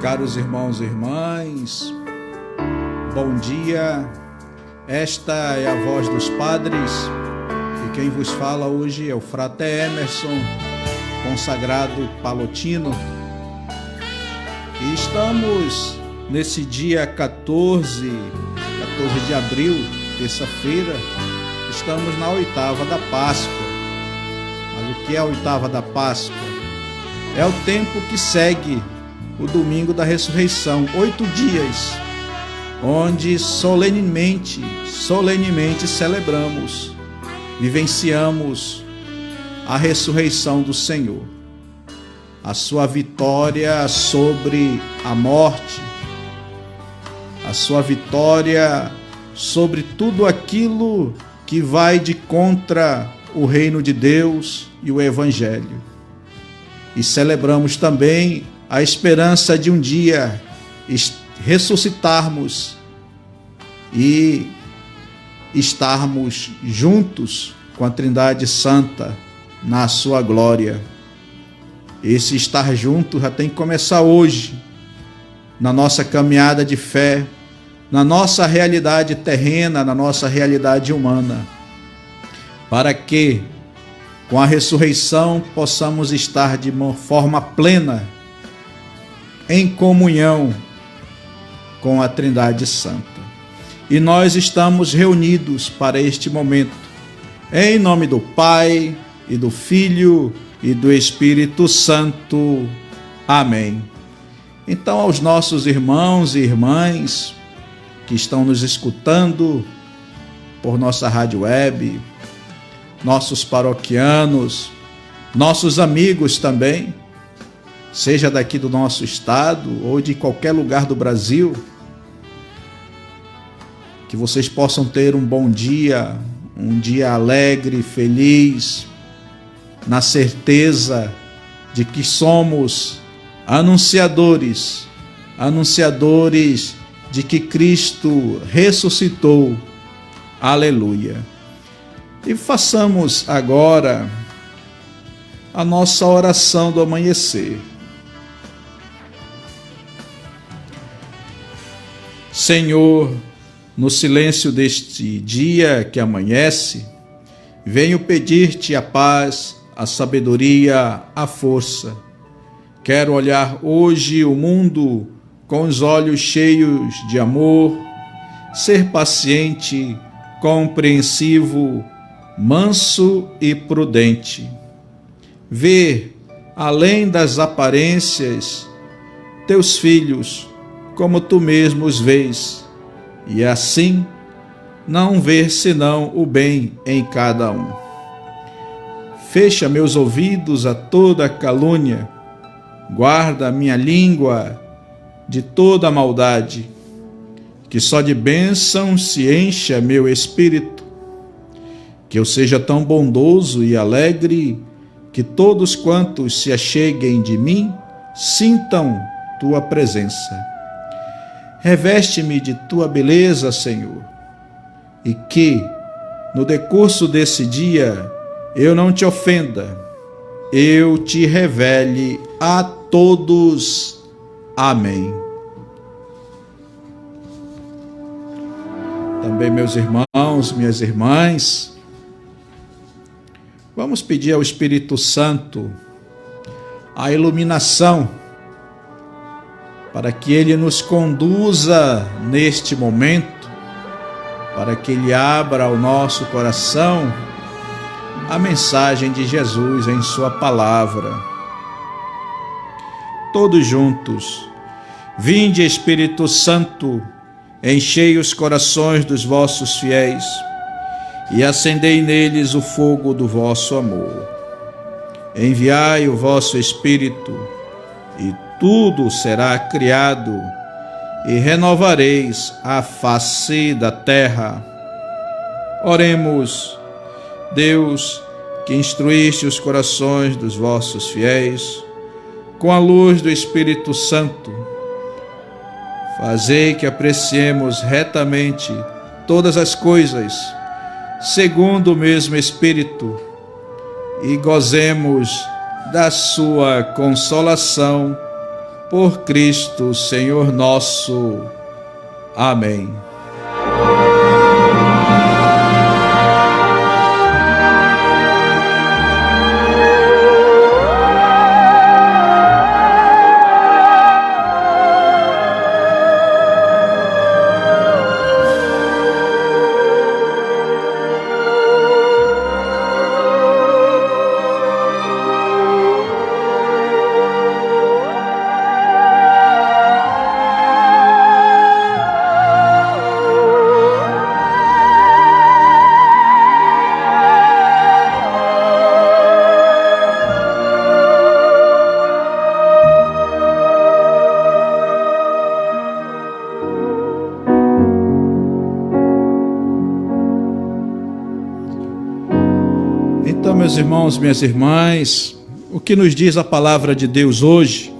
Caros irmãos e irmãs, bom dia. Esta é a voz dos padres e quem vos fala hoje é o Frate Emerson, consagrado palotino. E estamos nesse dia 14 de abril, terça-feira, estamos na oitava da Páscoa. Mas o que é a oitava da Páscoa? É o tempo que segue o domingo da ressurreição, 8 dias, onde solenemente celebramos, vivenciamos a ressurreição do Senhor, a sua vitória sobre a morte, a sua vitória sobre tudo aquilo que vai de contra o reino de Deus e o Evangelho. E celebramos também a esperança de um dia ressuscitarmos e estarmos juntos com a Trindade Santa na sua glória. Esse estar junto já tem que começar hoje, na nossa caminhada de fé, na nossa realidade terrena, na nossa realidade humana, para que com a ressurreição possamos estar de uma forma plena em comunhão com a Trindade Santa. E nós estamos reunidos para este momento, em nome do Pai, e do Filho, e do Espírito Santo. Amém. Então, aos nossos irmãos e irmãs que estão nos escutando por nossa rádio web, nossos paroquianos, nossos amigos também, seja daqui do nosso estado ou de qualquer lugar do Brasil, que vocês possam ter um bom dia, um dia alegre, feliz, na certeza de que somos anunciadores de que Cristo ressuscitou. Aleluia. E façamos agora a nossa oração do amanhecer. Senhor, no silêncio deste dia que amanhece, venho pedir-te a paz, a sabedoria, a força. Quero olhar hoje o mundo com os olhos cheios de amor, ser paciente, compreensivo, manso e prudente. Ver, além das aparências, teus filhos, como tu mesmo os vês, e assim não ver senão o bem em cada um. Fecha meus ouvidos a toda calúnia, guarda minha língua de toda maldade, que só de bênção se encha meu espírito, que eu seja tão bondoso e alegre, que todos quantos se acheguem de mim sintam tua presença. Reveste-me de tua beleza, Senhor, e que, no decurso desse dia, eu não te ofenda, eu te revele a todos. Amém. Também, meus irmãos, minhas irmãs, vamos pedir ao Espírito Santo a iluminação para que Ele nos conduza neste momento, para que Ele abra ao nosso coração a mensagem de Jesus em sua palavra. Todos juntos, vinde Espírito Santo, enchei os corações dos vossos fiéis e acendei neles o fogo do vosso amor. Enviai o vosso Espírito e tudo será criado e renovareis a face da terra. Oremos. Deus, que instruíste os corações dos vossos fiéis com a luz do Espírito Santo, fazei que apreciemos retamente todas as coisas, segundo o mesmo Espírito, e gozemos da sua consolação por Cristo, Senhor nosso. Amém. Então, meus irmãos, minhas irmãs, o que nos diz a palavra de Deus hoje?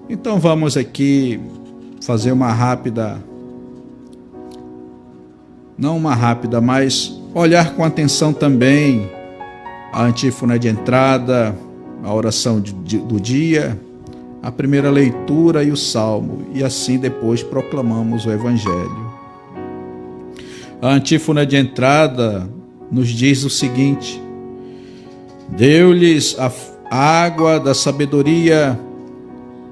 Então vamos aqui fazer mas olhar com atenção também a antífona de entrada, a oração do dia, a primeira leitura e o salmo, e assim depois proclamamos o evangelho. A antífona de entrada nos diz o seguinte: deu-lhes a água da sabedoria,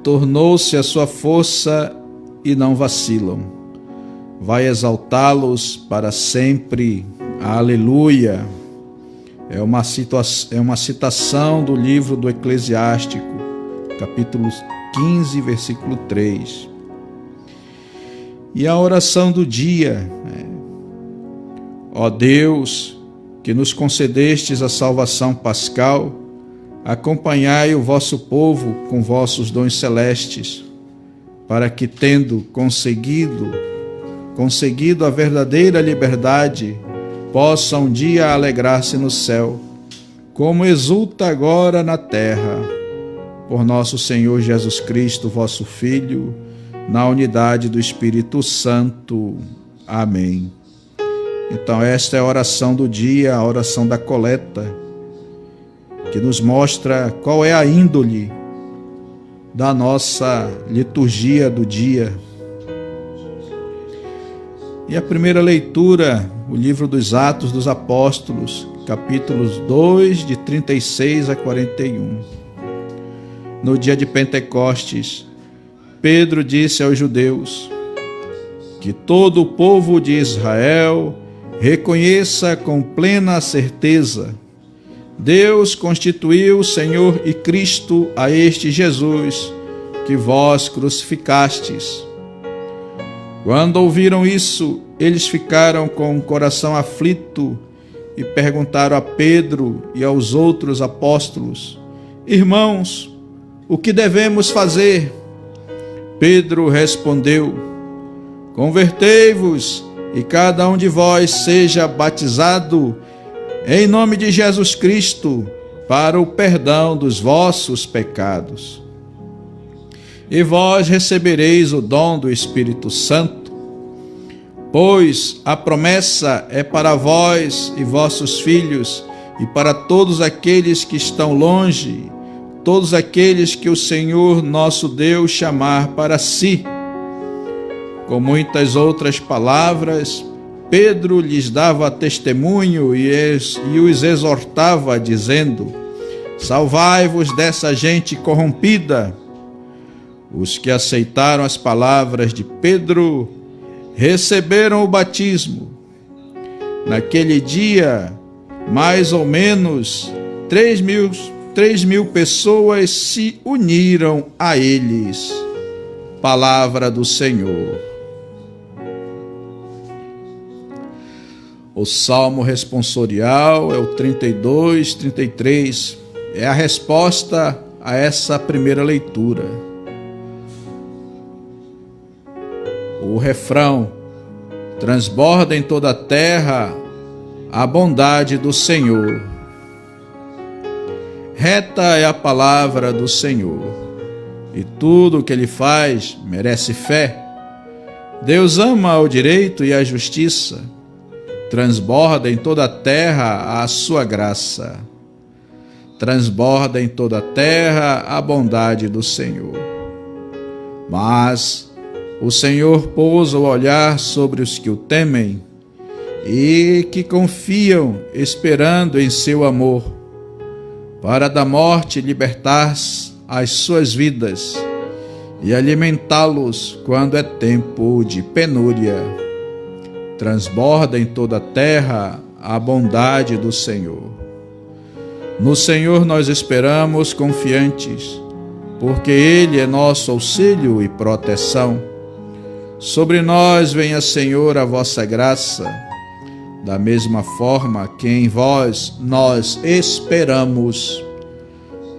tornou-se a sua força e não vacilam. Vai exaltá-los para sempre. Aleluia. É uma citação do livro do Eclesiástico, capítulo 15, versículo 3. E a oração do dia: ó Deus, que nos concedestes a salvação pascal, acompanhai o vosso povo com vossos dons celestes, para que, tendo conseguido a verdadeira liberdade, possa um dia alegrar-se no céu, como exulta agora na terra, por nosso Senhor Jesus Cristo, vosso Filho, na unidade do Espírito Santo. Amém. Então esta é a oração do dia, a oração da coleta, que nos mostra qual é a índole da nossa liturgia do dia. E a primeira leitura, o livro dos Atos dos Apóstolos, capítulos 2, de 36 a 41. No dia de Pentecostes, Pedro disse aos judeus que todo o povo de Israel reconheça com plena certeza: Deus constituiu Senhor e Cristo a este Jesus, que vós crucificastes. Quando ouviram isso, eles ficaram com o coração aflito e perguntaram a Pedro e aos outros apóstolos: irmãos, o que devemos fazer? Pedro respondeu: convertei-vos e cada um de vós seja batizado em nome de Jesus Cristo para o perdão dos vossos pecados. E vós recebereis o dom do Espírito Santo, pois a promessa é para vós e vossos filhos e para todos aqueles que estão longe, todos aqueles que o Senhor nosso Deus chamar para si. Com muitas outras palavras, Pedro lhes dava testemunho e os exortava, dizendo: salvai-vos dessa gente corrompida. Os que aceitaram as palavras de Pedro receberam o batismo. Naquele dia, mais ou menos 3 mil pessoas se uniram a eles. Palavra do Senhor. O salmo responsorial é o 32, 33. É a resposta a essa primeira leitura. O refrão: transborda em toda a terra a bondade do Senhor. Reta é a palavra do Senhor, e tudo o que Ele faz merece fé. Deus ama o direito e a justiça. Transborda em toda a terra a sua graça. Transborda em toda a terra a bondade do Senhor. Mas o Senhor pousa o olhar sobre os que o temem e que confiam, esperando em seu amor, para da morte libertar as suas vidas e alimentá-los quando é tempo de penúria. Transborda em toda a terra a bondade do Senhor. No Senhor nós esperamos confiantes, porque Ele é nosso auxílio e proteção. Sobre nós venha, Senhor, a vossa graça, da mesma forma que em vós nós esperamos.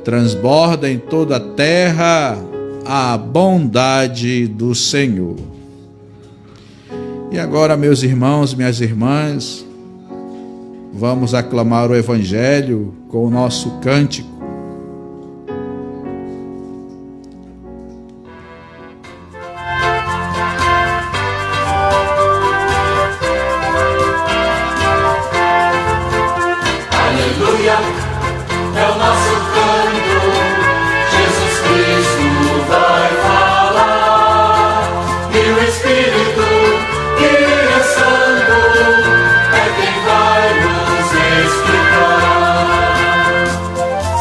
Transborda em toda a terra a bondade do Senhor. E agora, meus irmãos, minhas irmãs, vamos aclamar o Evangelho com o nosso cântico. Aleluia, é o nosso canto, Jesus Cristo vai falar, e o Espírito que é santo é quem vai nos explicar.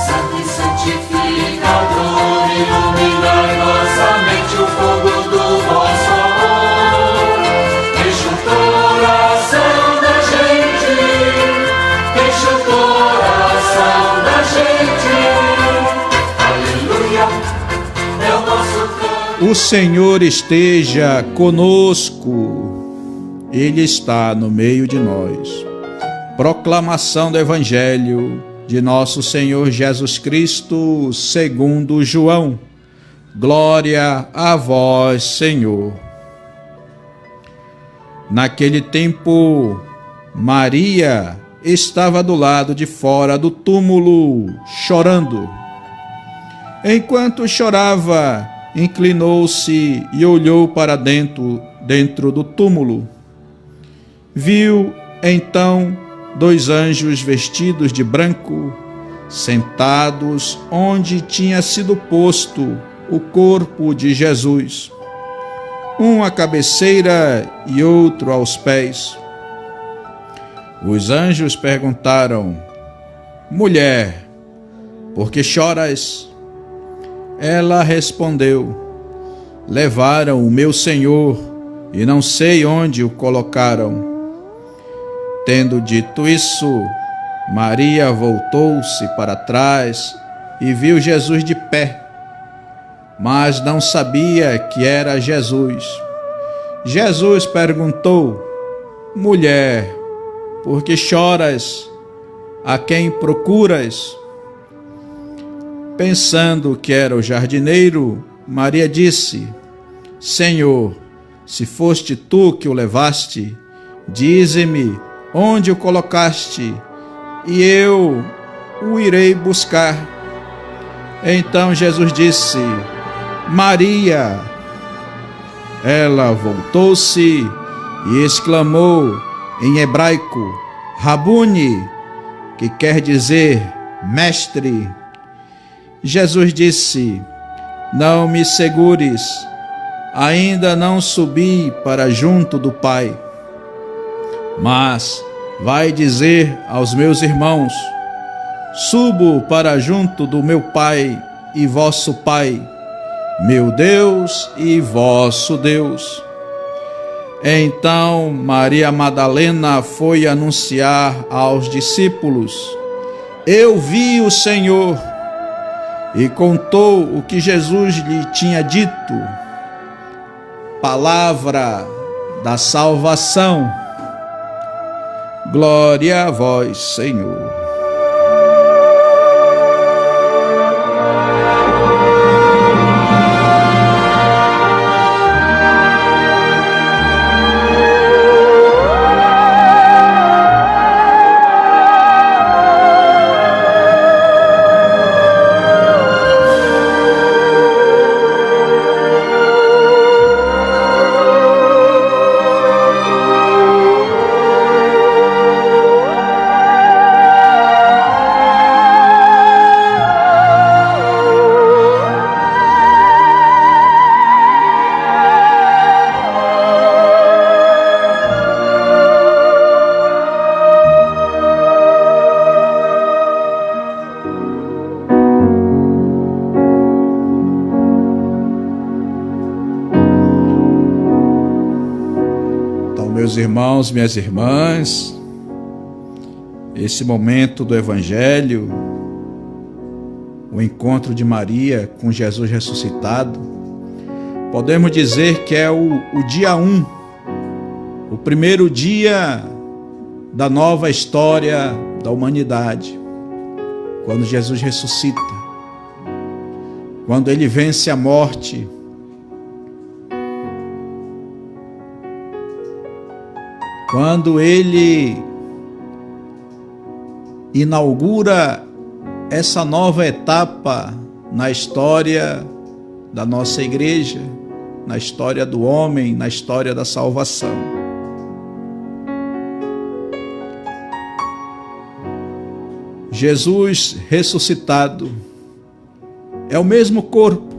Santo e santificador, iluminai nossa mente, o fogo do vosso amor, enche o coração da gente, enche o coração da gente. Aleluia, é o nosso canto. O Senhor esteja conosco, Ele está no meio de nós. Proclamação do Evangelho de nosso Senhor Jesus Cristo, segundo João. Glória a vós, Senhor. Naquele tempo, Maria estava do lado de fora do túmulo, chorando. Enquanto chorava, inclinou-se e olhou para dentro do túmulo. Viu, então, 2 anjos vestidos de branco, sentados onde tinha sido posto o corpo de Jesus, um à cabeceira e outro aos pés. Os anjos perguntaram: Mulher, por que choras? Ela respondeu: Levaram o meu Senhor e não sei onde o colocaram. Tendo dito isso, Maria voltou-se para trás e viu Jesus de pé, mas não sabia que era Jesus. Jesus perguntou: Mulher, por que choras? A quem procuras? Pensando que era o jardineiro, Maria disse: Senhor, se foste tu que o levaste, dize-me onde o colocaste, e eu o irei buscar. Então Jesus disse: Maria. Ela voltou-se e exclamou em hebraico: Rabuni, que quer dizer mestre. Jesus disse: Não me segures, ainda não subi para junto do Pai. Mas vai dizer aos meus irmãos: Subo para junto do meu Pai e vosso Pai, meu Deus e vosso Deus. Então Maria Madalena foi anunciar aos discípulos: Eu vi o Senhor, e contou o que Jesus lhe tinha dito. Palavra da salvação. Glória a vós, Senhor. Meus irmãos, minhas irmãs, esse momento do Evangelho, o encontro de Maria com Jesus ressuscitado, podemos dizer que é o dia 1, o primeiro dia da nova história da humanidade, quando Jesus ressuscita, quando ele vence a morte, quando ele inaugura essa nova etapa na história da nossa igreja, na história do homem, na história da salvação. Jesus ressuscitado é o mesmo corpo,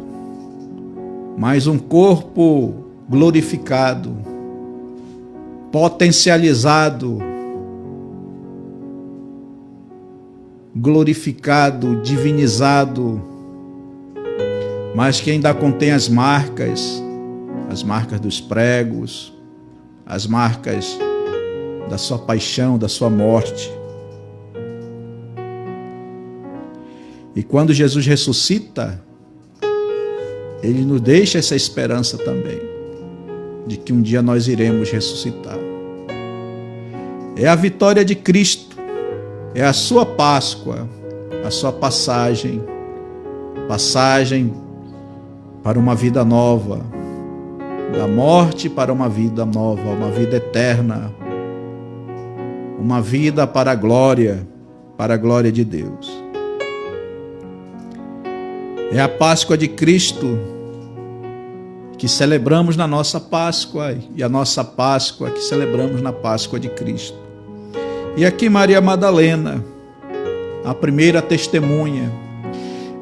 mas um corpo glorificado, potencializado, glorificado, divinizado, mas que ainda contém as marcas dos pregos, as marcas da sua paixão, da sua morte. E quando Jesus ressuscita, ele nos deixa essa esperança também, de que um dia nós iremos ressuscitar. É a vitória de Cristo, é a sua Páscoa, a sua passagem para uma vida nova, da morte para uma vida nova, uma vida eterna, uma vida para a glória de Deus. É a Páscoa de Cristo que celebramos na nossa Páscoa, e a nossa Páscoa que celebramos na Páscoa de Cristo. E aqui Maria Madalena, a primeira testemunha,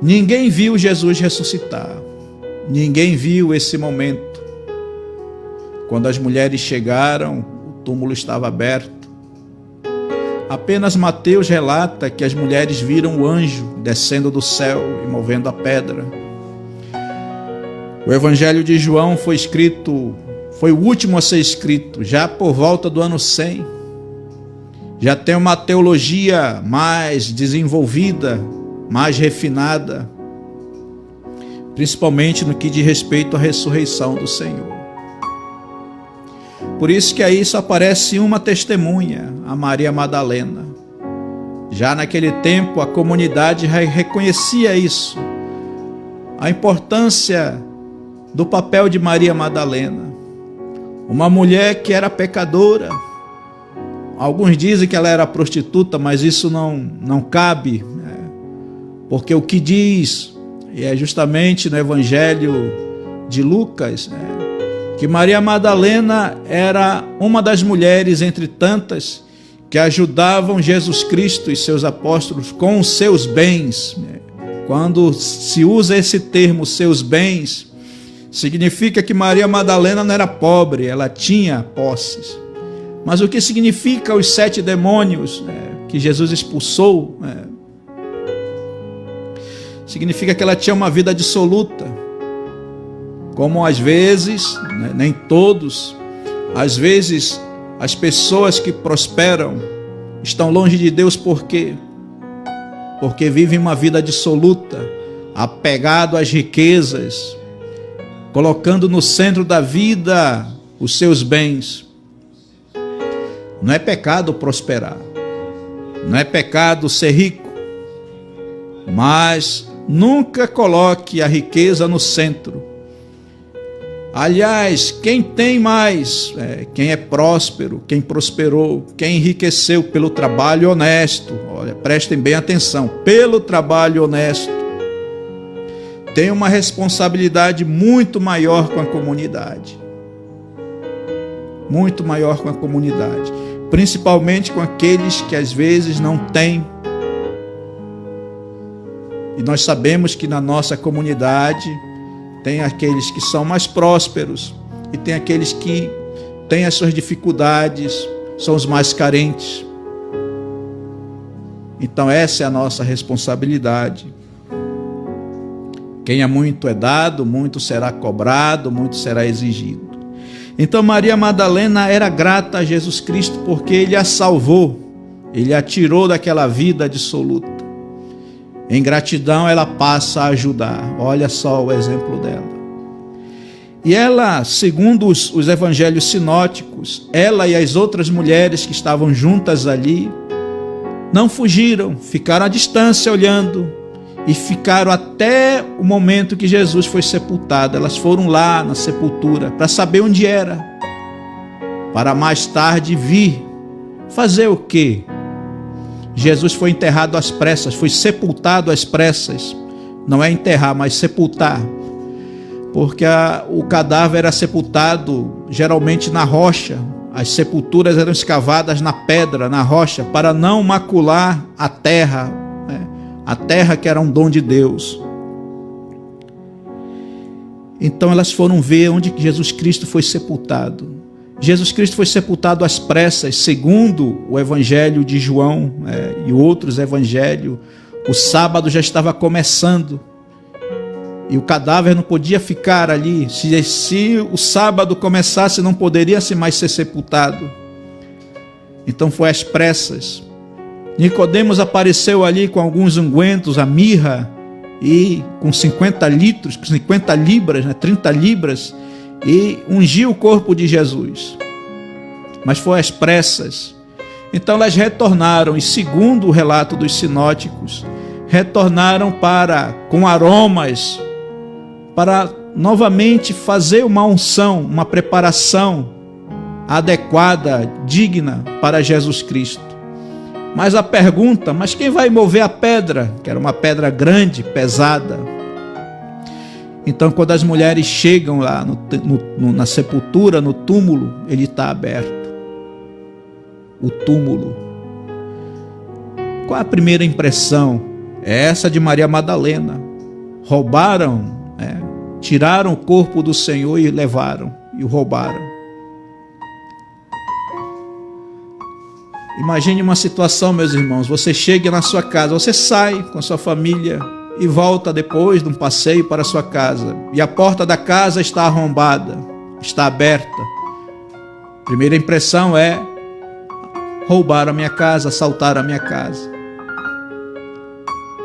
ninguém viu Jesus ressuscitar, ninguém viu esse momento. Quando as mulheres chegaram, o túmulo estava aberto. Apenas Mateus relata que as mulheres viram o anjo descendo do céu e movendo a pedra. O Evangelho de João foi o último a ser escrito, já por volta do ano 100. Já tem uma teologia mais desenvolvida, mais refinada, principalmente no que diz respeito à ressurreição do Senhor. Por isso que aí só aparece uma testemunha, a Maria Madalena. Já naquele tempo a comunidade reconhecia isso, a importância do papel de Maria Madalena, uma mulher que era pecadora. Alguns dizem que ela era prostituta, mas isso não cabe, porque o que diz, e é justamente no Evangelho de Lucas, que Maria Madalena era uma das mulheres entre tantas que ajudavam Jesus Cristo e seus apóstolos com os seus bens. Quando se usa esse termo, seus bens, significa que Maria Madalena não era pobre, ela tinha posses. Mas o que significa os 7 demônios que Jesus expulsou? Significa que ela tinha uma vida dissoluta. Como às vezes, nem todos, às vezes as pessoas que prosperam estão longe de Deus porque vivem uma vida dissoluta, apegado às riquezas, colocando no centro da vida os seus bens. Não é pecado prosperar, não é pecado ser rico, mas nunca coloque a riqueza no centro. Aliás, quem tem mais, quem é próspero, quem prosperou, quem enriqueceu pelo trabalho honesto, olha, prestem bem atenção, pelo trabalho honesto, tem uma responsabilidade muito maior com a comunidade. Muito maior com a comunidade, principalmente com aqueles que às vezes não têm. E nós sabemos que na nossa comunidade tem aqueles que são mais prósperos e tem aqueles que têm as suas dificuldades, são os mais carentes. Então essa é a nossa responsabilidade. Quem é muito é dado, muito será cobrado, muito será exigido. Então Maria Madalena era grata a Jesus Cristo porque ele a salvou, ele a tirou daquela vida dissoluta. Em gratidão ela passa a ajudar. Olha só o exemplo dela. E ela, segundo os evangelhos sinóticos, ela e as outras mulheres que estavam juntas ali, não fugiram, ficaram à distância olhando e ficaram até o momento que Jesus foi sepultado. Elas foram lá na sepultura para saber onde era, para mais tarde vir fazer o quê? Jesus foi enterrado às pressas, foi sepultado às pressas. Não é enterrar, mas sepultar. Porque o cadáver era sepultado geralmente na rocha. As sepulturas eram escavadas na pedra, na rocha, para não macular a terra, né? A terra que era um dom de Deus. Então elas foram ver onde Jesus Cristo foi sepultado. Jesus Cristo foi sepultado às pressas, segundo o evangelho de João, e outros evangelhos. O sábado já estava começando. E o cadáver não podia ficar ali. Se o sábado começasse, não poderia mais ser sepultado. Então foi às pressas. Nicodemos apareceu ali com alguns ungüentos, a mirra, e com 50 litros, com 50 libras, 30 libras, e ungiu o corpo de Jesus. Mas foi às pressas. Então elas retornaram, e segundo o relato dos sinóticos, retornaram com aromas, para novamente fazer uma unção, uma preparação adequada, digna para Jesus Cristo. Mas a pergunta, mas quem vai mover a pedra? Que era uma pedra grande, pesada. Então quando as mulheres chegam lá na sepultura, no túmulo, ele está aberto. O túmulo. Qual a primeira impressão? É essa de Maria Madalena. Roubaram, tiraram o corpo do Senhor e levaram, e o roubaram. Imagine uma situação, meus irmãos, você chega na sua casa, você sai com a sua família e volta depois de um passeio para a sua casa, e a porta da casa está arrombada, está aberta. Primeira impressão é: roubaram a minha casa, assaltaram a minha casa.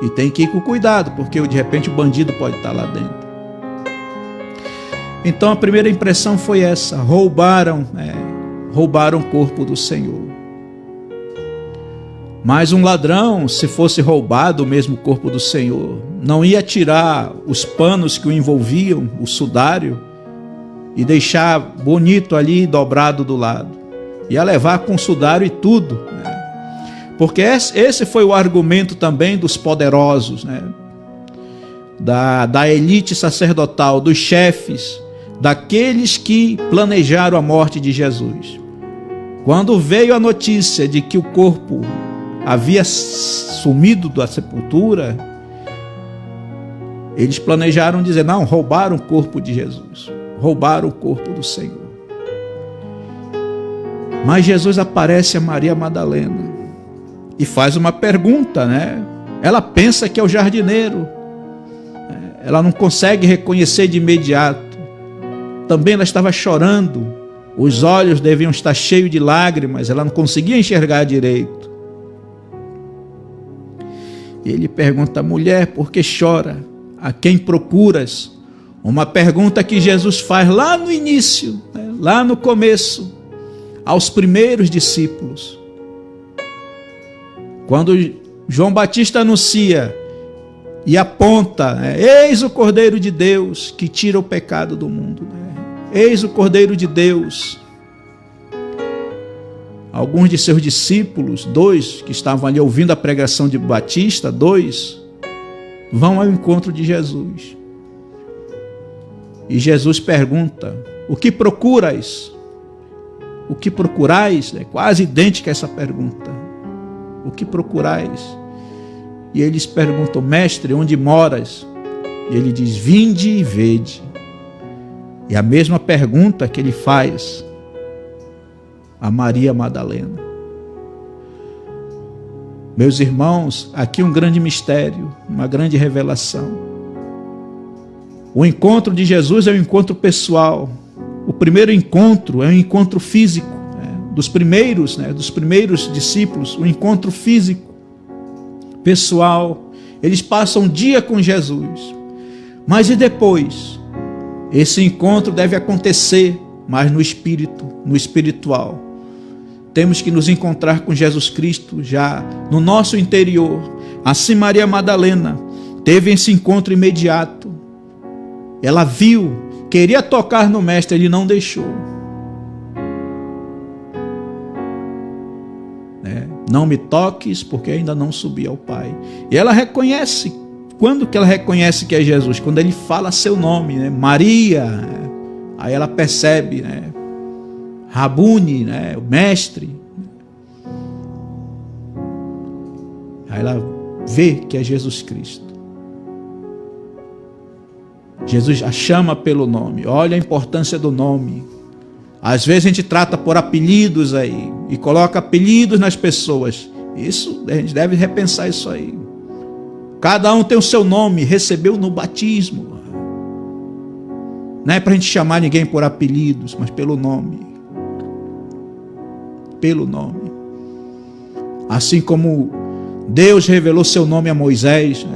E tem que ir com cuidado, porque de repente o bandido pode estar lá dentro. Então a primeira impressão foi essa: roubaram o corpo do Senhor. Mas um ladrão, se fosse roubado o mesmo corpo do Senhor, não ia tirar os panos que o envolviam, o sudário, e deixar bonito ali dobrado do lado. Ia levar com sudário e tudo, Porque esse foi o argumento também dos poderosos, da elite sacerdotal, dos chefes, daqueles que planejaram a morte de Jesus. Quando veio a notícia de que o corpo havia sumido da sepultura, eles planejaram dizer: não, roubaram o corpo de Jesus, roubaram o corpo do Senhor. Mas Jesus aparece a Maria Madalena e faz uma pergunta, Ela pensa que é o jardineiro, ela não consegue reconhecer de imediato. Também ela estava chorando, os olhos deviam estar cheios de lágrimas, ela não conseguia enxergar direito. E ele pergunta: mulher, por que chora? A quem procuras? Uma pergunta que Jesus faz lá no início, lá no começo, aos primeiros discípulos. Quando João Batista anuncia e aponta, eis o Cordeiro de Deus que tira o pecado do mundo. Eis o Cordeiro de Deus. Alguns de seus discípulos, 2 que estavam ali ouvindo a pregação de Batista, 2, vão ao encontro de Jesus. E Jesus pergunta: o que procuras? O que procurais? É quase idêntica a essa pergunta. O que procurais? E eles perguntam: mestre, onde moras? E ele diz: vinde e vede. E a mesma pergunta que ele faz a Maria Madalena. Meus irmãos, aqui um grande mistério, uma grande revelação. O encontro de Jesus é um encontro pessoal, o primeiro encontro é um encontro físico, dos primeiros discípulos, um encontro físico, pessoal. Eles passam um dia com Jesus. Mas e depois? Esse encontro deve acontecer, mas no espírito, no espiritual. Temos que nos encontrar com Jesus Cristo já no nosso interior. Assim Maria Madalena teve esse encontro imediato. Ela viu, queria tocar no Mestre, ele não deixou. Não me toques, porque ainda não subi ao Pai. E ela reconhece. Quando que ela reconhece que é Jesus? Quando ele fala seu nome, Maria. Aí ela percebe, Rabuni, o mestre. Aí ela vê que é Jesus Cristo. Jesus a chama pelo nome. Olha a importância do nome. Às vezes a gente trata por apelidos aí e coloca apelidos nas pessoas. Isso, a gente deve repensar isso aí. Cada um tem o seu nome, recebeu no batismo. Não é para a gente chamar ninguém por apelidos, mas pelo nome. Pelo nome. Assim como Deus revelou seu nome a Moisés,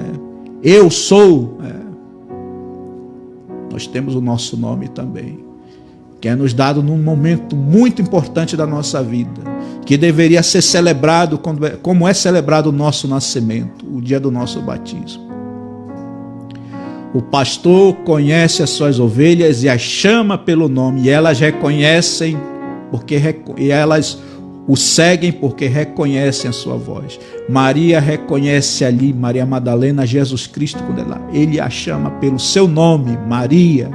eu sou. Nós temos o nosso nome também, que é nos dado num momento muito importante da nossa vida, que deveria ser celebrado como é celebrado o nosso nascimento, o dia do nosso batismo. O pastor conhece as suas ovelhas e as chama pelo nome, e elas reconhecem, e elas o seguem porque reconhecem a sua voz. Maria reconhece ali, Maria Madalena, Jesus Cristo, quando ele a chama pelo seu nome, Maria.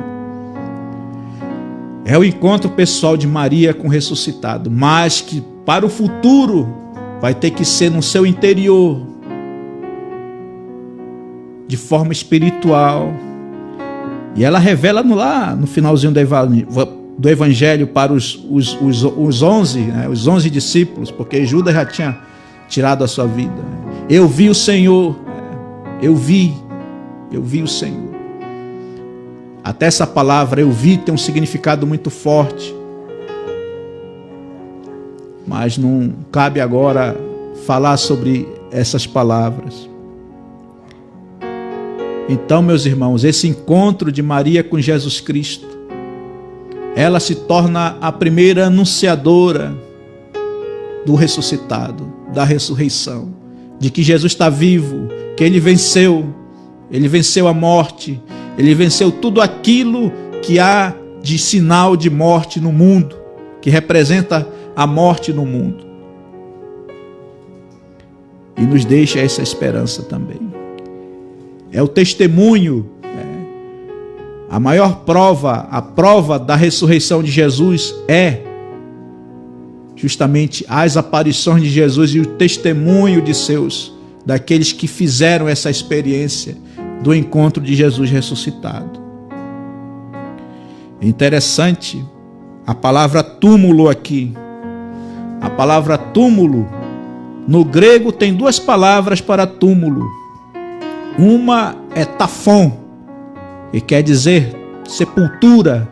É o encontro pessoal de Maria com o ressuscitado, mas que para o futuro vai ter que ser no seu interior, de forma espiritual. E ela revela lá no finalzinho do Evangelho para os 11 discípulos, porque Judas já tinha tirado a sua vida. Eu vi o Senhor, eu vi o Senhor. Até essa palavra, eu vi, tem um significado muito forte. Mas não cabe agora falar sobre essas palavras. Então, meus irmãos, esse encontro de Maria com Jesus Cristo, ela se torna a primeira anunciadora do ressuscitado, da ressurreição, de que Jesus está vivo, que ele venceu a morte, ele venceu tudo aquilo que há de sinal de morte no mundo, que representa a morte no mundo. E nos deixa essa esperança também. É o testemunho, a maior prova, a prova da ressurreição de Jesus é justamente as aparições de Jesus e o testemunho daqueles que fizeram essa experiência do encontro de Jesus ressuscitado. É interessante a palavra túmulo aqui. A palavra túmulo, no grego tem duas palavras para túmulo. Uma é tafon, que quer dizer sepultura,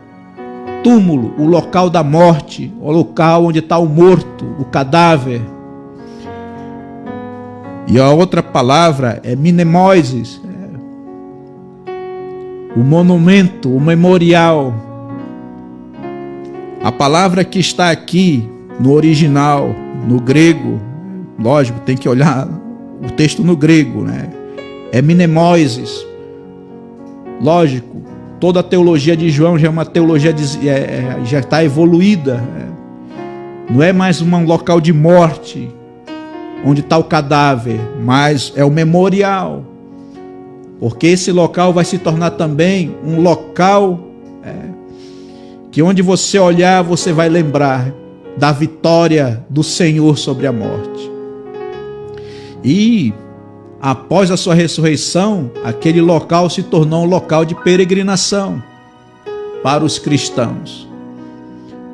túmulo, o local da morte, o local onde está o morto, o cadáver. E a outra palavra é mnemosis, o monumento, o memorial. A palavra que está aqui no original, no grego, lógico, tem que olhar o texto no grego, é mnemosis. Lógico, toda a teologia de João já é uma teologia já está evoluída. Não é mais um local de morte, onde está o cadáver, mas é o memorial. Porque esse local vai se tornar também um local que onde você olhar, você vai lembrar da vitória do Senhor sobre a morte. E após a sua ressurreição, aquele local se tornou um local de peregrinação para os cristãos.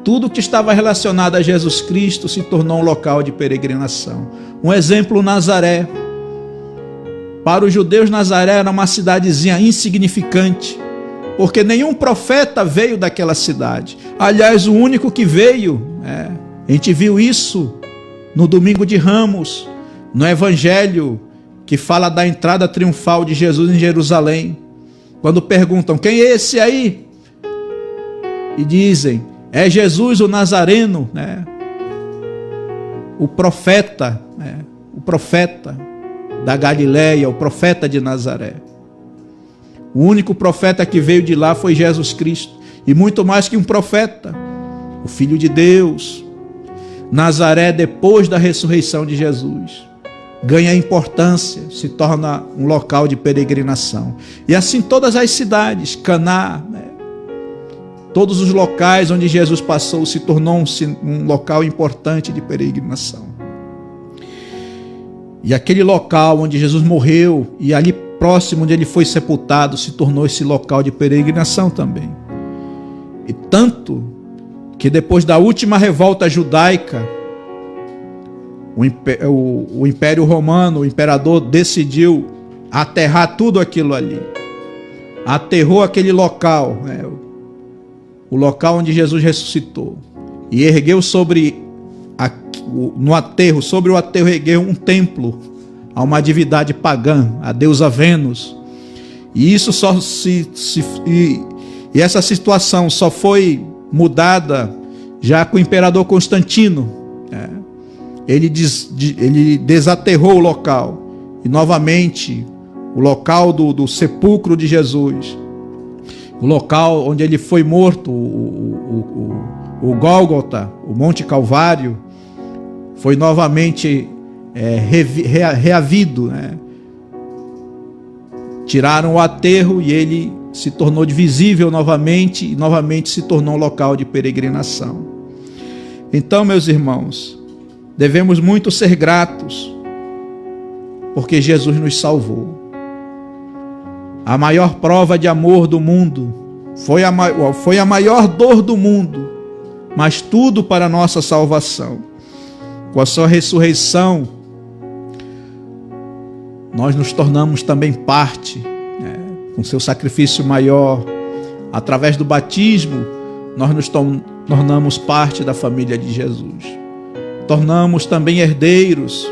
Tudo que estava relacionado a Jesus Cristo se tornou um local de peregrinação. Um exemplo, Nazaré. Para os judeus, Nazaré era uma cidadezinha insignificante, porque nenhum profeta veio daquela cidade. Aliás, o único que veio, a gente viu isso no domingo de Ramos, no evangelho que fala da entrada triunfal de Jesus em Jerusalém. Quando perguntam, quem é esse aí? E dizem, é Jesus o Nazareno, o profeta da Galileia, o profeta de Nazaré. O único profeta que veio de lá foi Jesus Cristo, e muito mais que um profeta, o Filho de Deus. Nazaré, depois da ressurreição de Jesus, ganha importância, se torna um local de peregrinação. E assim todas as cidades, Caná, todos os locais onde Jesus passou se tornou um local importante de peregrinação. E aquele local onde Jesus morreu e ali próximo onde ele foi sepultado se tornou esse local de peregrinação também. E tanto que depois da última revolta judaica, o Império Romano, o imperador decidiu aterrar tudo aquilo ali. Aterrou aquele local, o local onde Jesus ressuscitou, e ergueu sobre o aterro ergueu um templo a uma divindade pagã, a deusa Vênus. E isso e essa situação só foi mudada já com o imperador Constantino. Ele desaterrou o local, e novamente o local do sepulcro de Jesus, o local onde ele foi morto, o Gólgota, o Monte Calvário, foi novamente reavido. Tiraram o aterro e ele se tornou visível novamente, e novamente se tornou um local de peregrinação. Então, meus irmãos, devemos muito ser gratos, porque Jesus nos salvou. A maior prova de amor do mundo foi a maior dor do mundo, mas tudo para a nossa salvação. Com a sua ressurreição, nós nos tornamos também parte, com seu sacrifício maior. Através do batismo, nós nos tornamos parte da família de Jesus. Tornamos também herdeiros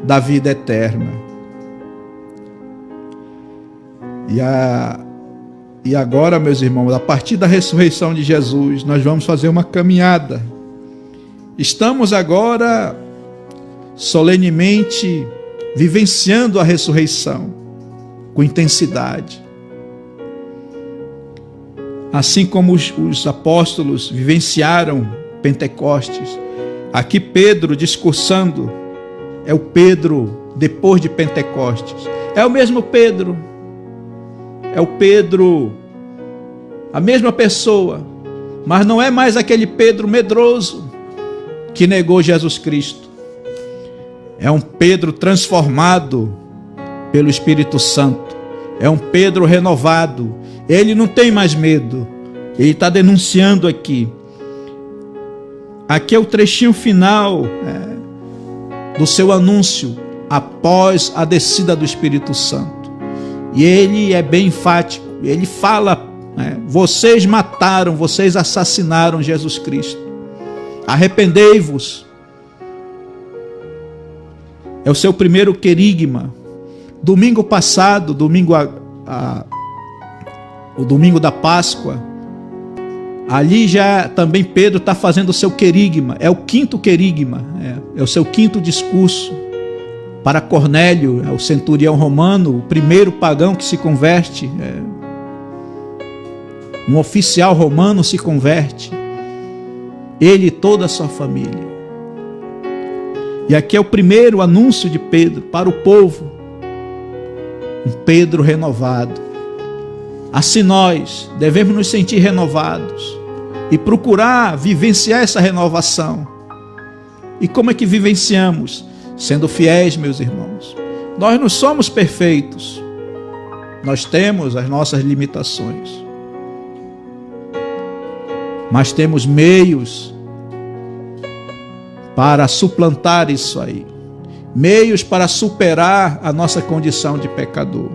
da vida eterna. E agora, meus irmãos, a partir da ressurreição de Jesus, nós vamos fazer uma caminhada. Estamos agora solenemente vivenciando a ressurreição com intensidade. Assim como os apóstolos vivenciaram Pentecostes, aqui Pedro discursando, é o Pedro depois de Pentecostes. É o mesmo Pedro, é o Pedro, a mesma pessoa, mas não é mais aquele Pedro medroso que negou Jesus Cristo. É um Pedro transformado pelo Espírito Santo, é um Pedro renovado. Ele não tem mais medo, ele está denunciando aqui. Aqui é o trechinho final do seu anúncio após a descida do Espírito Santo. E ele é bem enfático, ele fala, vocês mataram, vocês assassinaram Jesus Cristo. Arrependei-vos. É o seu primeiro querigma. Domingo passado, o domingo da Páscoa, ali já também Pedro está fazendo o seu querigma, é o quinto querigma, é o seu quinto discurso para Cornélio, o centurião romano, o primeiro pagão que se converte, um oficial romano se converte, ele e toda a sua família. E aqui é o primeiro anúncio de Pedro para o povo, um Pedro renovado. Assim nós devemos nos sentir renovados e procurar vivenciar essa renovação. E como é que vivenciamos? Sendo fiéis, meus irmãos. Nós não somos perfeitos. Nós temos as nossas limitações. Mas temos meios para suplantar isso aí. meios para superar a nossa condição de pecador.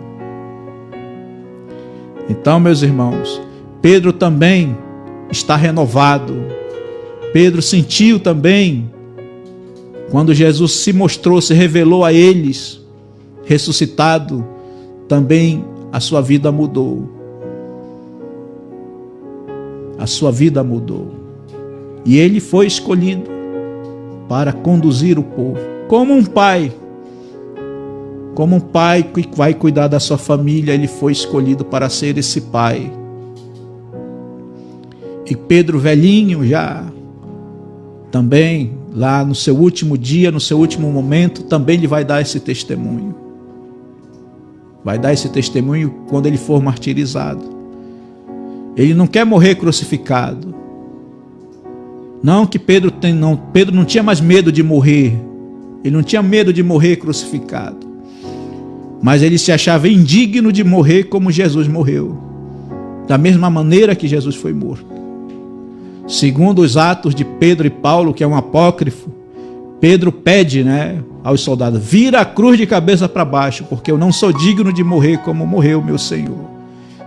Então, meus irmãos, Pedro também está renovado. Pedro sentiu também, quando Jesus se mostrou, se revelou a eles, ressuscitado, também a sua vida mudou. A sua vida mudou. E ele foi escolhido para conduzir o povo, como um pai que vai cuidar da sua família. Ele foi escolhido para ser esse pai. E Pedro, velhinho já, também lá no seu último dia, no seu último momento, também lhe vai dar esse testemunho. Vai dar esse testemunho quando ele for martirizado. Ele não quer morrer crucificado. Não que Pedro não tinha mais medo de morrer. Ele não tinha medo de morrer crucificado. Mas ele se achava indigno de morrer como Jesus morreu, da mesma maneira que Jesus foi morto. Segundo os Atos de Pedro e Paulo, que é um apócrifo, Pedro pede, aos soldados: vira a cruz de cabeça para baixo, porque eu não sou digno de morrer como morreu meu Senhor.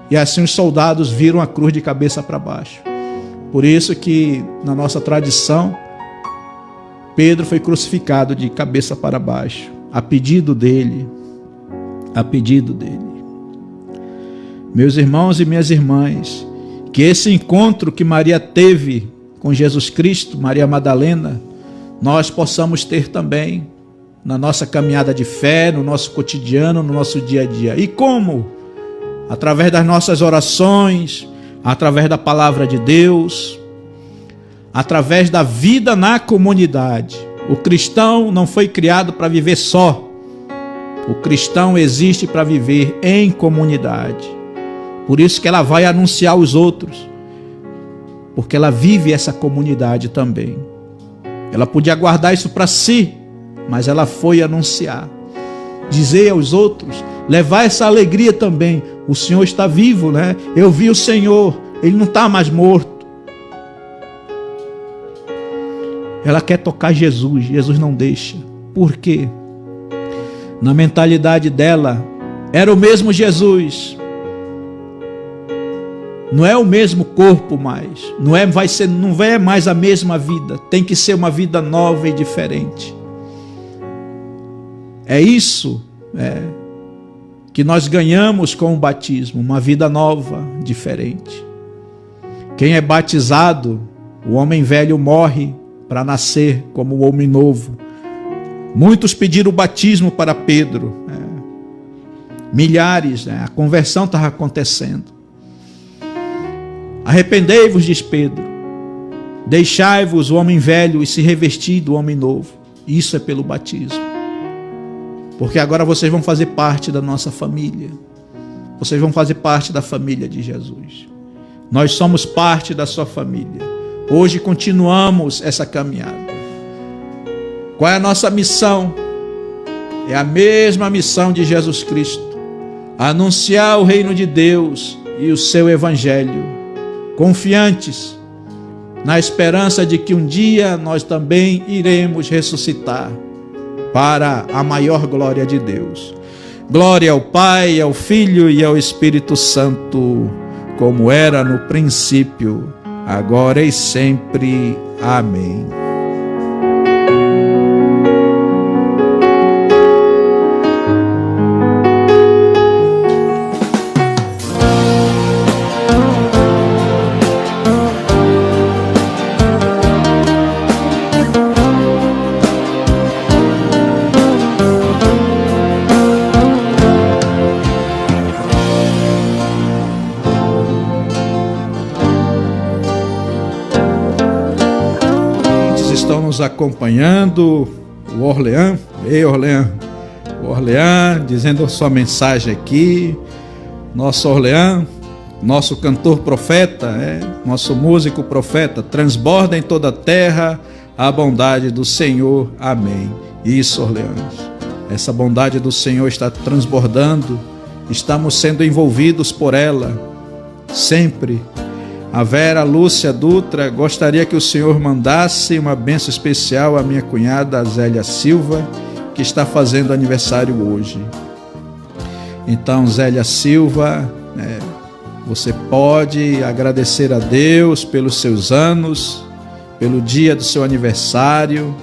E assim os soldados viram a cruz de cabeça para baixo. Por isso que na nossa tradição, Pedro foi crucificado de cabeça para baixo, a pedido dele. A pedido dele. Meus irmãos e minhas irmãs, que esse encontro que Maria teve com Jesus Cristo, Maria Madalena, nós possamos ter também na nossa caminhada de fé, no nosso cotidiano, no nosso dia a dia. E como? Através das nossas orações, através da palavra de Deus, através da vida na comunidade. O cristão não foi criado para viver só. O cristão existe para viver em comunidade. Por isso que ela vai anunciar aos outros, porque ela vive essa comunidade também. Ela podia guardar isso para si, mas ela foi anunciar, dizer aos outros, levar essa alegria também. O Senhor está vivo, Eu vi o Senhor, Ele não está mais morto. Ela quer tocar Jesus, Jesus não deixa. Por quê? Na mentalidade dela, era o mesmo Jesus. Não é o mesmo corpo mais. Não é mais a mesma vida. Tem que ser uma vida nova e diferente. É isso que nós ganhamos com o batismo. Uma vida nova, diferente. Quem é batizado, o homem velho morre para nascer como o homem novo. Muitos pediram o batismo para Pedro. Milhares, a conversão estava acontecendo. Arrependei-vos, diz Pedro. Deixai-vos o homem velho e se revestir do homem novo. Isso é pelo batismo. Porque agora vocês vão fazer parte da nossa família. Vocês vão fazer parte da família de Jesus. Nós somos parte da sua família. Hoje continuamos essa caminhada. Qual é a nossa missão? É a mesma missão de Jesus Cristo: anunciar o reino de Deus e o seu evangelho, confiantes na esperança de que um dia nós também iremos ressuscitar para a maior glória de Deus. Glória ao Pai, ao Filho e ao Espírito Santo, como era no princípio, agora e sempre. Amém. Estão nos acompanhando, o Orlean, o Orlean dizendo sua mensagem aqui, nosso Orlean, nosso cantor profeta, nosso músico profeta, transborda em toda a terra a bondade do Senhor, amém. Isso, Orlean, essa bondade do Senhor está transbordando, estamos sendo envolvidos por ela, sempre. A Vera Lúcia Dutra, gostaria que o Senhor mandasse uma bênção especial à minha cunhada Zélia Silva, que está fazendo aniversário hoje. Então, Zélia Silva, você pode agradecer a Deus pelos seus anos, pelo dia do seu aniversário,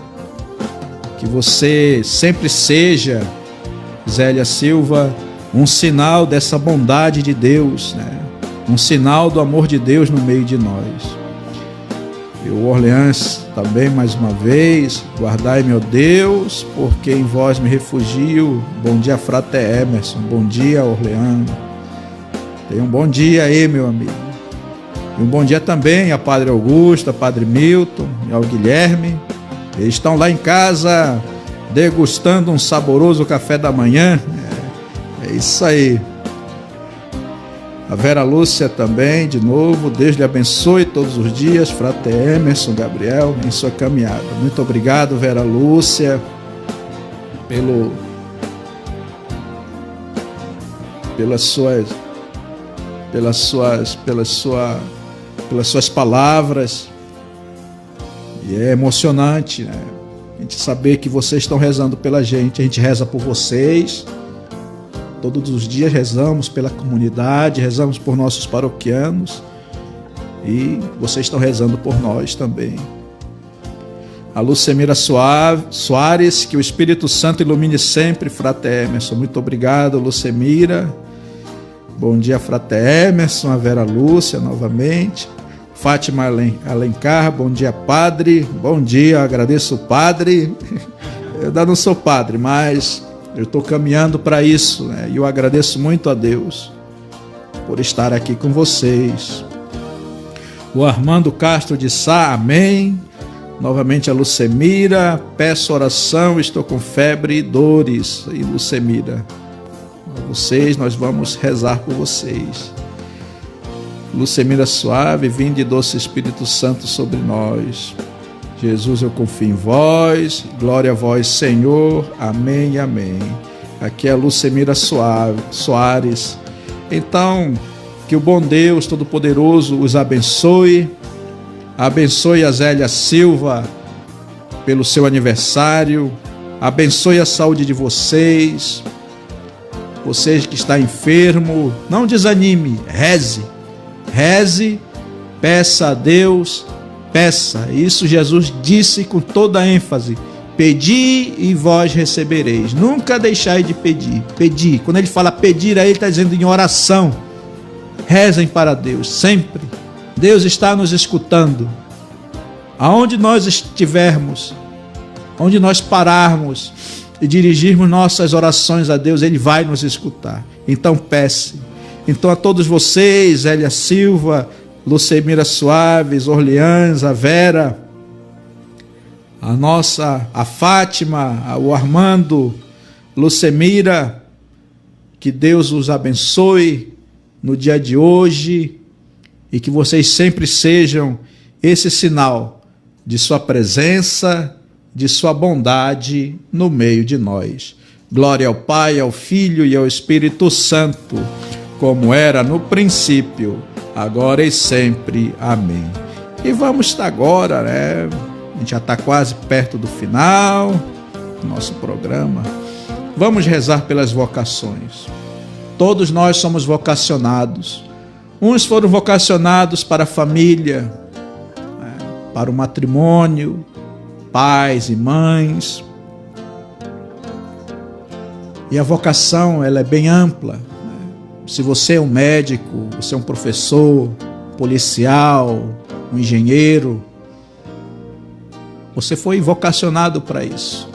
que você sempre seja, Zélia Silva, um sinal dessa bondade de Deus, um sinal do amor de Deus no meio de nós. E o Orleans também, mais uma vez, guardai, meu Deus, porque em vós me refugio. Bom dia, Frater Emerson. Bom dia, Orleans. Tenha um bom dia aí, meu amigo. E um bom dia também a Padre Augusto, a Padre Milton e ao Guilherme. Eles estão lá em casa degustando um saboroso café da manhã. É isso aí. A Vera Lúcia também, de novo, Deus lhe abençoe todos os dias, Frater Emerson, Gabriel, em sua caminhada. Muito obrigado, Vera Lúcia, pelas suas palavras. E é emocionante, a gente saber que vocês estão rezando pela gente. A gente reza por vocês. Todos os dias rezamos pela comunidade, rezamos por nossos paroquianos e vocês estão rezando por nós também. A Lucemira Soares, que o Espírito Santo ilumine sempre, Frater Emerson. Muito obrigado, Lucemira. Bom dia, Frater Emerson, a Vera Lúcia novamente. Fátima Alencar, bom dia, Padre. Bom dia, agradeço o Padre. Eu ainda não sou padre, mas eu estou caminhando para isso, e eu agradeço muito a Deus por estar aqui com vocês. O Armando Castro de Sá, amém. Novamente a Lucemira, peço oração, estou com febre e dores. E Lucemira, vocês, nós vamos rezar por vocês. Lucemira Suave, vinde doce Espírito Santo sobre nós. Jesus, eu confio em vós, glória a vós, Senhor, amém e amém. Aqui é a Lucemira Soares. Então, que o bom Deus Todo-Poderoso os abençoe, abençoe a Zélia Silva pelo seu aniversário, abençoe a saúde de vocês, vocês que estão enfermos, não desanime, reze, peça a Deus, peça. Isso Jesus disse com toda a ênfase: pedi e vós recebereis. Nunca deixai de pedir. Quando ele fala pedir, aí ele está dizendo em oração. Rezem para Deus, sempre. Deus está nos escutando. Aonde nós estivermos, onde nós pararmos e dirigirmos nossas orações a Deus, Ele vai nos escutar. Então peça. Então a todos vocês, Zélia Silva, Lucemira Soares, Orleans, a Vera, a Fátima, o Armando, Lucemira, que Deus os abençoe no dia de hoje e que vocês sempre sejam esse sinal de sua presença, de sua bondade no meio de nós. Glória ao Pai, ao Filho e ao Espírito Santo, como era no princípio, agora e sempre. Amém. E vamos agora, a gente já está quase perto do final do nosso programa. Vamos rezar pelas vocações. Todos nós somos vocacionados. Uns foram vocacionados para a família, para o matrimônio, pais e mães. E a vocação, ela é bem ampla. Se você é um médico, você é um professor, policial, um engenheiro, você foi vocacionado para isso.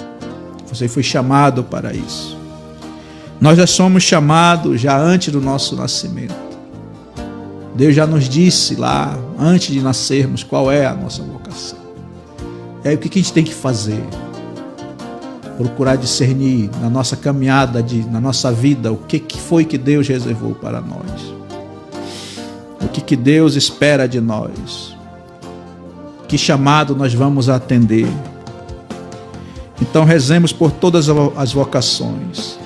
Você foi chamado para isso. Nós já somos chamados já antes do nosso nascimento. Deus já nos disse lá, antes de nascermos, qual é a nossa vocação. E aí o que a gente tem que fazer? Procurar discernir na nossa caminhada, na nossa vida, o que foi que Deus reservou para nós. O que Deus espera de nós. Que chamado nós vamos atender. Então rezemos por todas as vocações.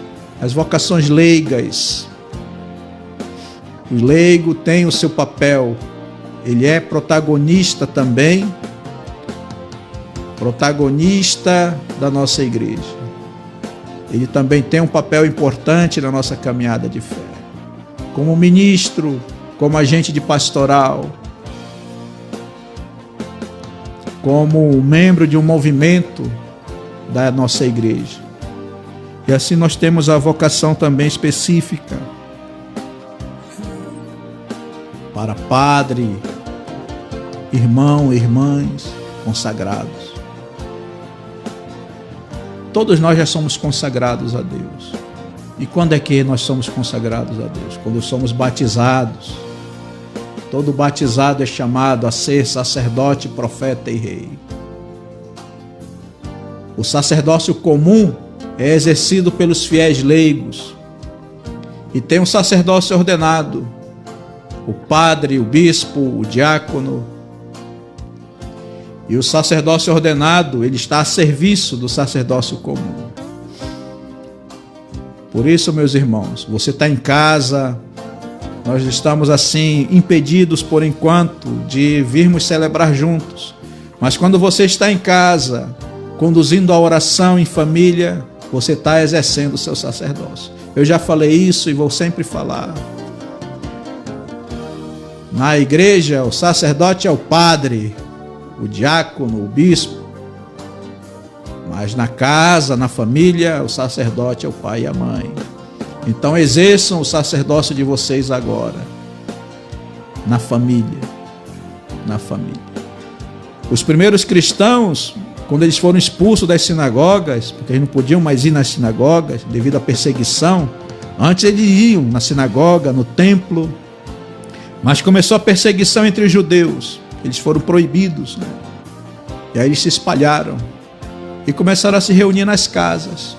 As vocações leigas. O leigo tem o seu papel. Ele é protagonista também. Protagonista da nossa igreja. ele também tem um papel importante na nossa caminhada de fé. Como ministro, como agente de pastoral, como membro de um movimento da nossa igreja. E assim nós temos a vocação também específica para padre, irmão, irmãs consagrados. Todos nós já somos consagrados a Deus. E quando é que nós somos consagrados a Deus? Quando somos batizados. Todo batizado é chamado a ser sacerdote, profeta e rei. O sacerdócio comum é exercido pelos fiéis leigos. E tem um sacerdócio ordenado. O padre, o bispo, o diácono. E o sacerdócio ordenado, ele está a serviço do sacerdócio comum. Por isso, meus irmãos, você está em casa, nós estamos assim impedidos por enquanto de virmos celebrar juntos. Mas quando você está em casa, conduzindo a oração em família, você está exercendo o seu sacerdócio. Eu já falei isso e vou sempre falar. Na igreja, o sacerdote é o padre, o diácono, o bispo. Mas na casa, na família, o sacerdote é o pai e a mãe. Então exerçam o sacerdócio de vocês agora. Na família. Na família. Os primeiros cristãos, quando eles foram expulsos das sinagogas, porque eles não podiam mais ir nas sinagogas devido à perseguição, antes eles iam na sinagoga, no templo, mas começou a perseguição entre os judeus, eles foram proibidos, né? E aí eles se espalharam e começaram a se reunir nas casas.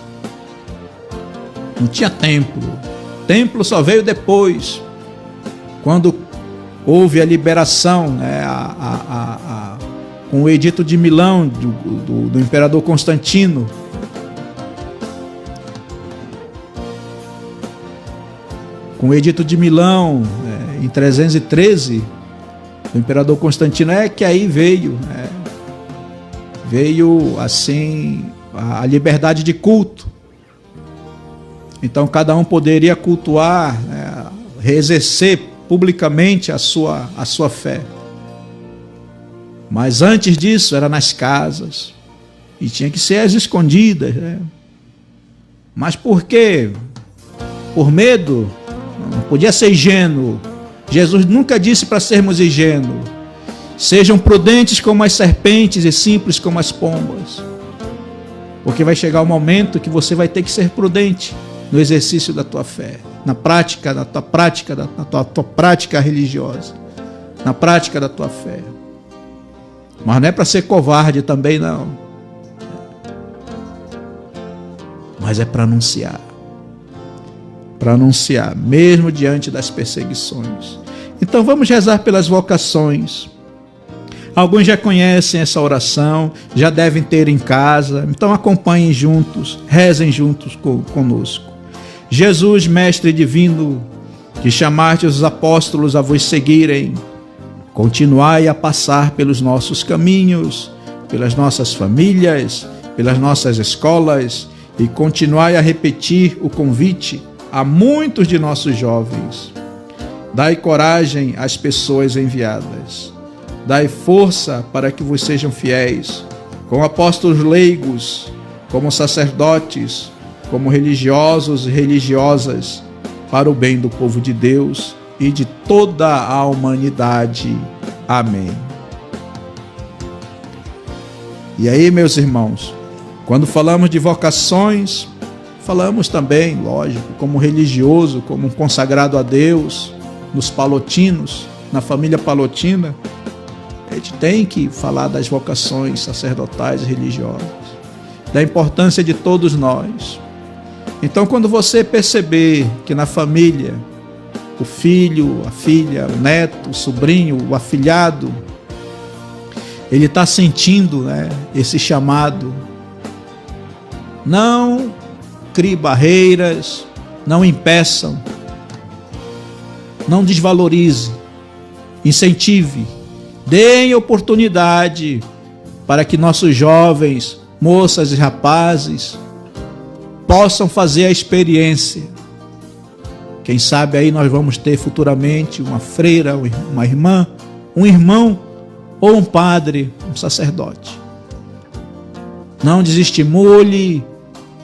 Não tinha templo, templo só veio depois, quando houve a liberação, né, com o edito de Milão do imperador Constantino. Com o edito de Milão, em 313, do imperador Constantino, é que aí veio assim a liberdade de culto. Então cada um poderia cultuar, exercer publicamente a sua fé. Mas antes disso era nas casas e tinha que ser às escondidas, né? Mas por quê? Por medo? Não podia ser ingênuo. Jesus nunca disse para sermos ingênuos. Sejam prudentes como as serpentes e simples como as pombas. Porque vai chegar o momento que você vai ter que ser prudente no exercício da tua fé, na tua prática religiosa, na prática da tua fé. Mas não é para ser covarde também, não. Mas é para anunciar. Para anunciar, mesmo diante das perseguições. Então vamos rezar pelas vocações. Alguns já conhecem essa oração, já devem ter em casa. Então acompanhem juntos, rezem juntos conosco. Jesus, Mestre Divino, que chamaste os apóstolos a vos seguirem, continuai a passar pelos nossos caminhos, pelas nossas famílias, pelas nossas escolas e continuai a repetir o convite a muitos de nossos jovens. Dai coragem às pessoas enviadas. Dai força para que vos sejam fiéis, como apóstolos leigos, como sacerdotes, como religiosos e religiosas, para o bem do povo de Deus e de toda a humanidade. Amém. E aí, meus irmãos, quando falamos de vocações, falamos também, lógico, como religioso, como um consagrado a Deus, nos palotinos, na família palotina, a gente tem que falar das vocações sacerdotais e religiosas, da importância de todos nós. Então, quando você perceber que na família, o filho, a filha, o neto, o sobrinho, o afilhado, ele está sentindo, né, esse chamado, não crie barreiras, não impeçam, não desvalorize, incentive, deem oportunidade para que nossos jovens, moças e rapazes possam fazer a experiência. Quem sabe aí nós vamos ter futuramente uma freira, uma irmã, um irmão ou um padre, um sacerdote. Não desestimule,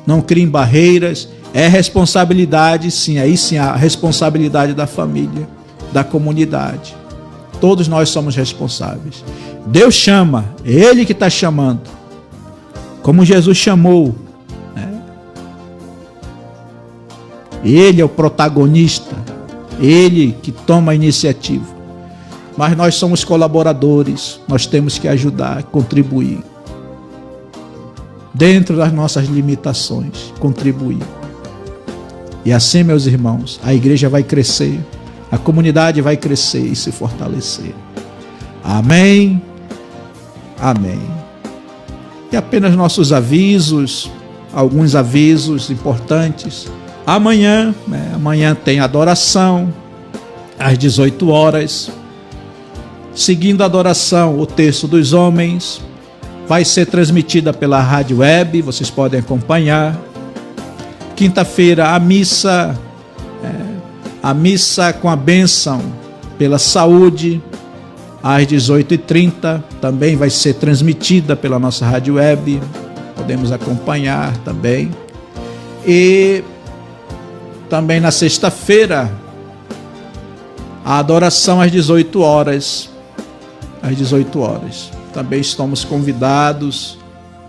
não crie barreiras. É responsabilidade, sim, aí sim a responsabilidade da família, da comunidade. Todos nós somos responsáveis. Deus chama, é Ele que está chamando. Como Jesus chamou, né? Ele é o protagonista, Ele que toma a iniciativa. Mas nós somos colaboradores, nós temos que ajudar, contribuir. Dentro das nossas limitações, contribuir. E assim, meus irmãos, a igreja vai crescer, a comunidade vai crescer e se fortalecer. Amém, amém. E apenas nossos avisos, alguns avisos importantes. Amanhã tem adoração, às 18 horas. Seguindo a adoração, o Terço dos Homens vai ser transmitida pela rádio web, vocês podem acompanhar. Quinta-feira, a missa com a bênção pela saúde, às 18h30, também vai ser transmitida pela nossa rádio web, podemos acompanhar também. E também na sexta-feira, a adoração às 18 horas. Às 18 horas. Também estamos convidados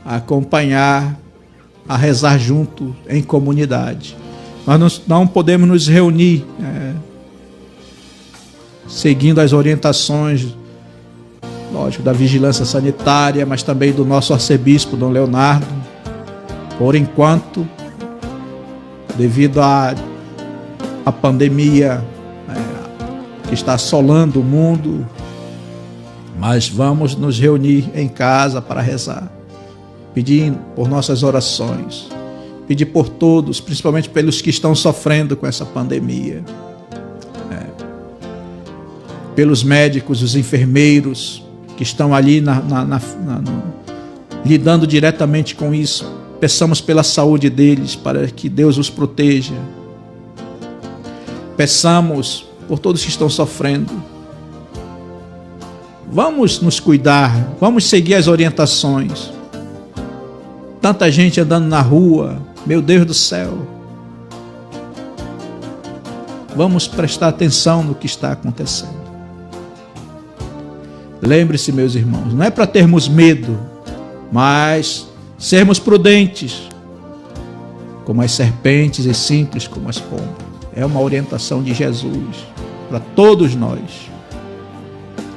a acompanhar, a rezar junto em comunidade. Nós não podemos nos reunir seguindo as orientações, lógico, da vigilância sanitária, mas também do nosso arcebispo, Dom Leonardo. Por enquanto, devido à pandemia que está assolando o mundo, mas vamos nos reunir em casa para rezar, pedindo por nossas orações, pedir por todos, principalmente pelos que estão sofrendo com essa pandemia, pelos médicos, os enfermeiros que estão ali lidando diretamente com isso. Peçamos pela saúde deles, para que Deus os proteja. Peçamos por todos que estão sofrendo. Vamos nos cuidar, vamos seguir as orientações. Tanta gente andando na rua, meu Deus do céu. Vamos prestar atenção no que está acontecendo. Lembre-se, meus irmãos, não é para termos medo, mas sermos prudentes, como as serpentes e simples como as pombas. É uma orientação de Jesus para todos nós.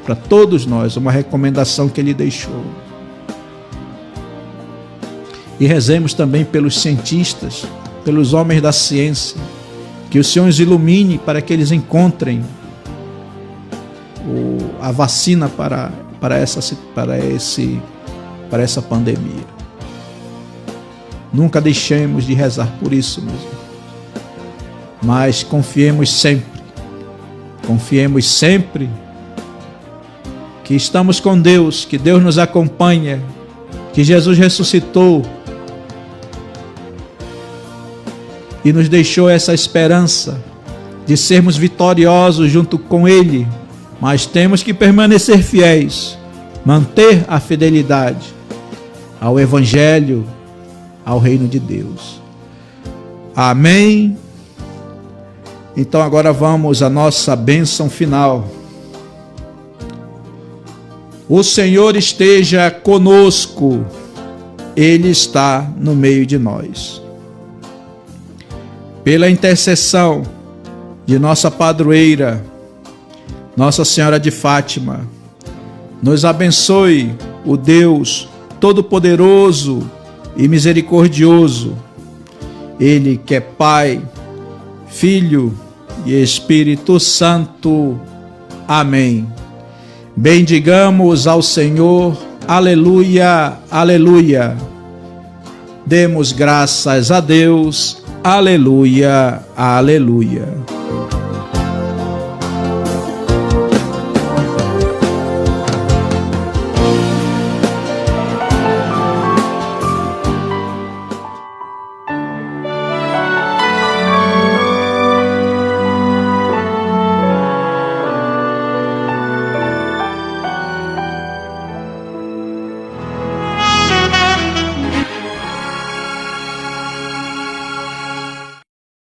Para todos nós, uma recomendação que Ele deixou. E rezemos também pelos cientistas, pelos homens da ciência, que o Senhor os ilumine para que eles encontrem a vacina para essa pandemia. Nunca deixemos de rezar por isso, meus irmãos. Mas confiemos sempre que estamos com Deus, que Deus nos acompanha, que Jesus ressuscitou e nos deixou essa esperança de sermos vitoriosos junto com Ele, mas temos que permanecer fiéis, manter a fidelidade ao Evangelho, ao reino de Deus. Amém? Então agora vamos à nossa bênção final. O Senhor esteja conosco, Ele está no meio de nós. Pela intercessão de nossa padroeira, Nossa Senhora de Fátima, nos abençoe o Deus Todo-Poderoso e Misericordioso, Ele que é Pai, Filho e Espírito Santo. Amém. Bendigamos ao Senhor. Aleluia, aleluia. Demos graças a Deus. Aleluia, aleluia.